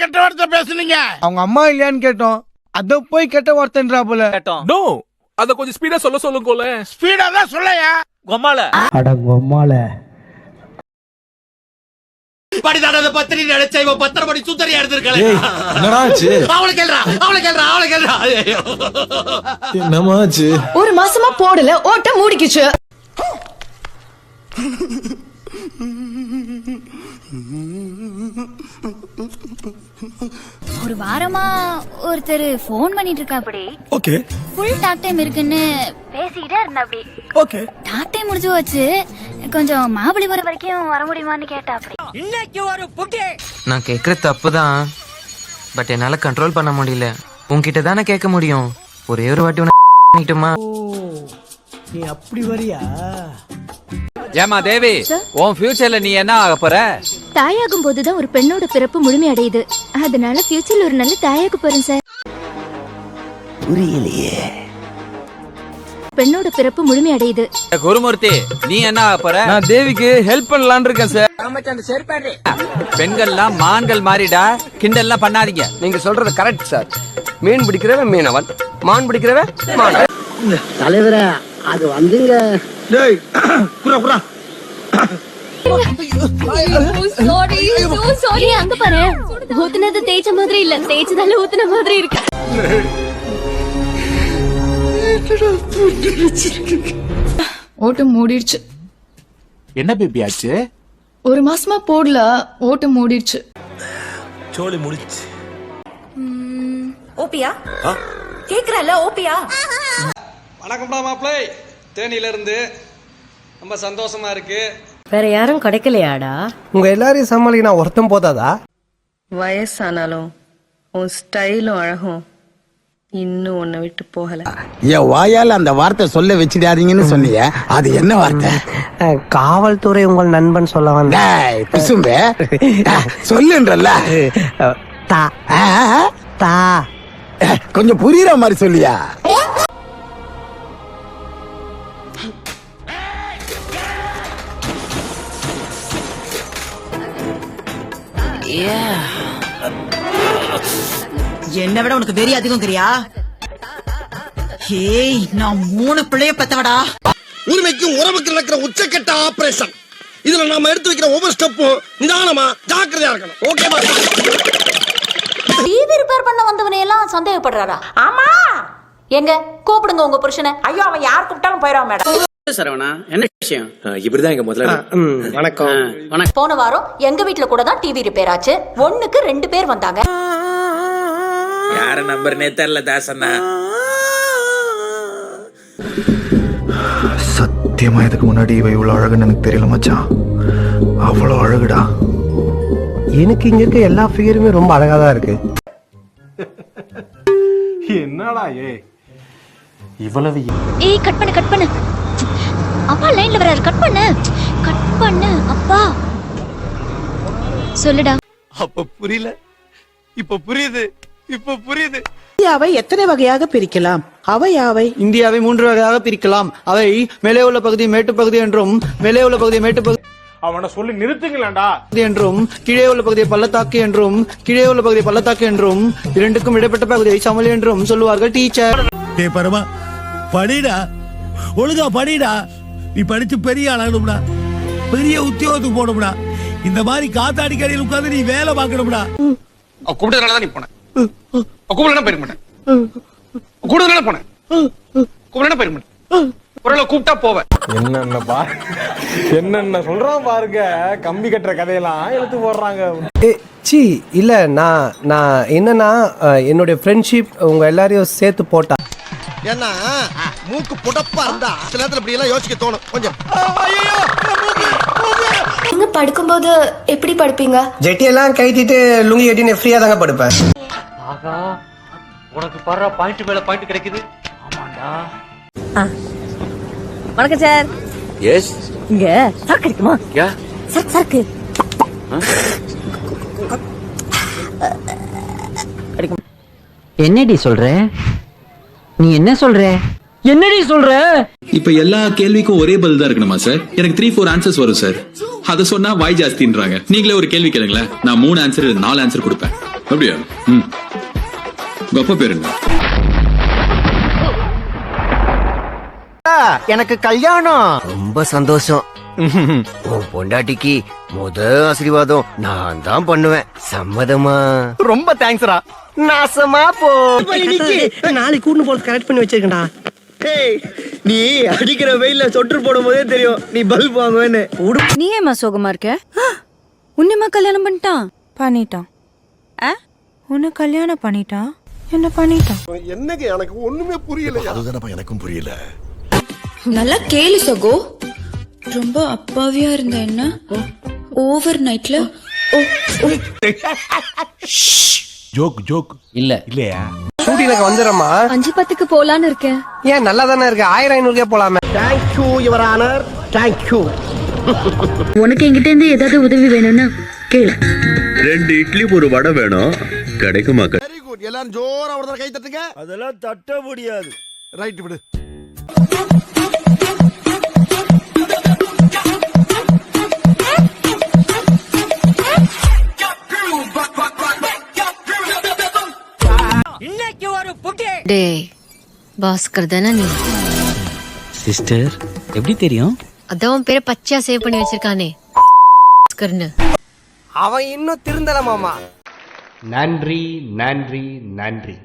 கெட்ட வார்த்தை பேசுனீங்க? அவங்க அம்மா இல்லையான்னு கேட்டோம். அத போய் கெட்ட வார்த்தைன்றா போல. நோ, அத கொஞ்சம் ஸ்பீடா சொல்லுங்க. ஸ்பீடா தான் சொல்லையா? கொம்மால அட கொம்மால. படிதானத பத்திரி நினைச்ச இவ 10 மணி சுத்தரியா எடுத்துக்கல. என்னடாச்சு? அவளை கேள்றா. என்னமாச்சு? ஒரு மாசமா போடல, ஓட்ட மூடிக்கிச்சு. ஒரு வாரமா ஒருத்தர் போன் பண்ணிட்டு இருக்கா. அப்படி ஓகே, ஃபுல் டாக் டைம் இருக்குன்னு பேசிக்கிட்டே இருந்தா. அப்படி ஓகே, டாக் டைம் முடிஞ்சு வச்சு கொஞ்சம் மாபலிபுரம் வரைக்கும் வர முடியுமான்னு கேட்டா. அப்படி நான் கேக்குற தப்புதான், பட் என்னால கண்ட்ரோல் பண்ண முடியல. உன்கிட்ட தானே கேட்க முடியும். ஒரே ஒரு வாட்டி பண்ணிட்டுமா? நீ அப்படி வரியா? ஏமா தேவி, உன் ஃபியூச்சர்ல நீ என்ன ஆக போற? தாயாகும் போதுதான் ஒரு பெண்ணோட பிறப்பு முழுமை அடையுது. அதனால ஃபியூச்சர்ல ஒரு நல்ல தாயாக போறேன் சார். புரியலையே. பெண்ணோட பிறப்பு முழுமை அடையுது. குருமூர்த்தி, நீ என்ன ஆக போற? நான் தேவிக்கு ஹெல்ப் பண்ணலாம்னு இருக்கேன் சார். பெண்கள்லாம் மான்கள் மாறிடா, கிண்டல்லாம் பண்ணாதீங்க. நீங்க சொல்றது கரெக்ட் சார். மீன் பிடிக்கிறவன் மீனவன், மான் பிடிக்கிறவன் மானவன். தலைவரே, அது வந்துங்க. டேய் குறா அங்க பாரு, ஊத்துனது தேய்ச்ச மாதிரி இல்ல, தேய்ச்சதால ஊத்துன மாதிரி இருக்கு. ஓட்டு மூடிடுச்சு. என்ன பேபி ஆச்சு? ஒரு மாசமா போடல, ஓட்டு மூடிடுச்சு. சோலி முடிச்சு. ஓபியா கேக்குறல? ஓபியா வணக்கம்டா மாப்பிள்ளை, தேனியில இருந்து ரொம்ப சந்தோஷமா இருக்கு. வேற யாரும் கிடைக்கலையாடா? உங்க எல்லாரையும் சமாளிக்க நான் ஒருத்தம் போதாதா? வயசானாலும் உன் ஸ்டைலும் அழகும் இன்னும் உன்னை விட்டு போகல. என் வாயால அந்த வார்த்தை சொல்ல வச்சிடாதீங்கன்னு சொன்னீங்க. அது என்ன வார்த்தை? காவல்துறை உங்கள் நண்பன் சொல்ல வந்த பிசும்பே சொல்லுன்றல்ல. கொஞ்சம் புரியுற மாதிரி சொல்லியா? என்ன விட உனக்கு வெறி அதிகம் தெரியா? ஏய், நான் 3 பிள்ளைய பெத்தவடா. உரிமைக்கும் உறவுக்கு நடக்கிற உச்சக்கட்ட ஆபரேஷன். இதுல நாம எடுத்து வைக்கிற ஒவ்வொரு ஸ்டெப்பும் நிதானமா ஜாக்கிரதையா இருக்கணும். ஓகேவா? டிவி ரிப்பேர் பண்ண வந்தவனை எல்லாம் சந்தேகப்படுறாரா? ஆமா. எங்க கூப்பிடுங்க உங்க புருஷனை. ஐயோ, அவன் யார் கூப்பிட்டாலும் போயிடுவான் மேடம். சரவணா, என்ன விஷயம்? இப்படிதான் எங்க முதல்ல. வணக்கம். போன வாரம் எங்க வீட்ல கூட தான் டிவி ரிப்பேர் ஆச்சு. 1க்கு 2 பேர் வந்தாங்க. யார நம்பர்னே தெரியல தாசண்ணா. சத்தியமா இதுக்கு முன்னாடி இவ இவ்வளவு அழகுன்னு எனக்கு தெரியல மச்சான். அவ்வளவு அழகுடா. எனக்கு இங்க இருக்க எல்லா ஃபிகருமே ரொம்ப அழகா தான் இருக்கு. என்னடா இவ்வளவு? ஏய், கட் பண்ணு. அப்பா லைன்ல வராரு, கட் பண்ணு. அப்பா சொல்லுடா. அப்ப புரியல, இப்ப புரியுது. இந்தியாவை எத்தனை வகையாக பிரிக்கலாம்? அவை யாவை? இந்தியாவை 3 வகையாக பிரிக்கலாம். அவை மேலே உள்ள பகுதி மேட்டு பகுதி என்றும், மேலே உள்ள பகுதி மேட்டு பகுதி அவனை சொல்லி நிறுத்துங்களேன்டா என்றும், கீழே உள்ள பகுதியை பள்ளத்தாக்கு என்றும், கீழே உள்ள பகுதியை பள்ளத்தாக்கு என்றும், இரண்டுக்கும் இடைப்பட்ட பகுதியை சமவெளி என்றும் சொல்லுவார்கள் டீச்சர். பரமா படிடா, ஒழுங்கா படிடா. நீ படிச்சு பெரிய ஆளாகணும்டா, பெரிய உத்தியோகத்துக்கு போகணும்டா. இந்த மாதிரி காத்தாடி கடையில் உட்கார்ந்து நீ வேலை பார்க்கணும்டா. கூப்பிட்டதுனாலதான் நீ போன. கூப்பிடலாம் போயிருக்க மாட்டேன். கூப்பிட்டதுனால போனேன். கூப்பிடலாம் போயிருக்க மாட்டேன். ஒரு கூப்பிட்டா போவேன். என்னென்ன சொல்றான் பாருங்க. கம்பி கட்டுற கதையெல்லாம் எடுத்து போடுறாங்க. சி இல்ல, நான் என்னன்னா என்னுடைய ஃப்ரெண்ட்ஷிப் உங்க எல்லாரையும் சேர்த்து போட்டா. ஏன்னா மூக்கு புடப்பா இருந்தா சில நேரத்துல இப்படி எல்லாம் யோசிக்க தோணும் கொஞ்சம். நீங்க படுக்கும்போது எப்படி படுப்பீங்க? ஜெட்டியெல்லாம் கைட்டிட்டு லுங்கி கட்டின்னு ஃப்ரீயா தாங்க படுப்பேன். ஆகா, உனக்கு பர்ற பாயிண்ட் மேல பாயிண்ட் கிடைக்குது. ஆமாண்டா. வணக்கம் சார். எஸ், இங்க சரக்கு கிடைக்குமா? யா சரக்கு என்னடி சொல்ற? நீ என்ன சொல்ற? என்னடி சொல்ற? இப்ப எல்லா கேள்விக்கும் ஒரே பதில் தான் இருக்கணுமா சார்? எனக்கு 3-4 ஆன்சர்ஸ் வரும் சார். அத சொன்னா வாய் ஜாஸ்தின்றாங்க. நீங்களே ஒரு கேள்வி கேளுங்களேன், நான் 3 ஆன்சர் 4 ஆன்சர் கொடுப்பேன். அப்படியா? உங்க அப்பா பேர் என்ன? எனக்கு கல்யாணம். ரொம்ப சந்தோஷம். உன் பொண்டாட்டிக்கு ஆசீர்வாதம் நான் தான் பண்ணுவேன். சம்மதமா? ரொம்ப தேங்க்ஸ்ரா. நாசமா போ. நாளைக்கு கூண்டு போல கரெக்ட் பண்ணி வச்சிருக்கேன்டா. நீ அடிக்கிற வெயில்ல சொட்டு போடும் போதே தெரியும் நீ பல்ப் வாங்குவேன்னு. நீ ஏமா சோகமா இருக்க? உன்னைமா கல்யாணம் பண்ணிட்டான். உன்னை கல்யாணம் பண்ணிட்டான். என்ன பண்ணிட்டான்? என்னங்க எனக்கு ஒண்ணுமே புரியல. அதுதானப்பா எனக்கும் புரியல. நல்லா கேளு சகோ. ரொம்ப அப்பாவியா இருந்த என்ன ஓவர் நைட்ல ஜோக் இல்லையா? ஷூட்டிங்ல வந்துடுறமா. 5:10க்கு போலான்னு இருக்கேன். ஏன் நல்லா தானே இருக்கு. 1000-500 போலாமே. Thank you your honour. தேங்க்யூ. உனக்கு என்கிட்ட இருந்து ஏதாவது உதவி வேணும்னா கேளு. 2 இட்லி ஒரு வடை வேணும். கிடைக்குமா? Very good. எல்லாரும் ஜோரா ஒரு தடவை கை தட்டுங்க. அதெல்லாம் தட்ட முடியாது. ரைட் விடு. டேய் பாஸ்கர் தானே நீ? சிஸ்டர் எப்படி தெரியும்? அதான் பேரை பச்சையா சேவ் பண்ணி வச்சிருக்கானே பாஸ்கர்னு. அவன் இன்னும் திருந்தல மாமா. நன்றி நன்றி நன்றி.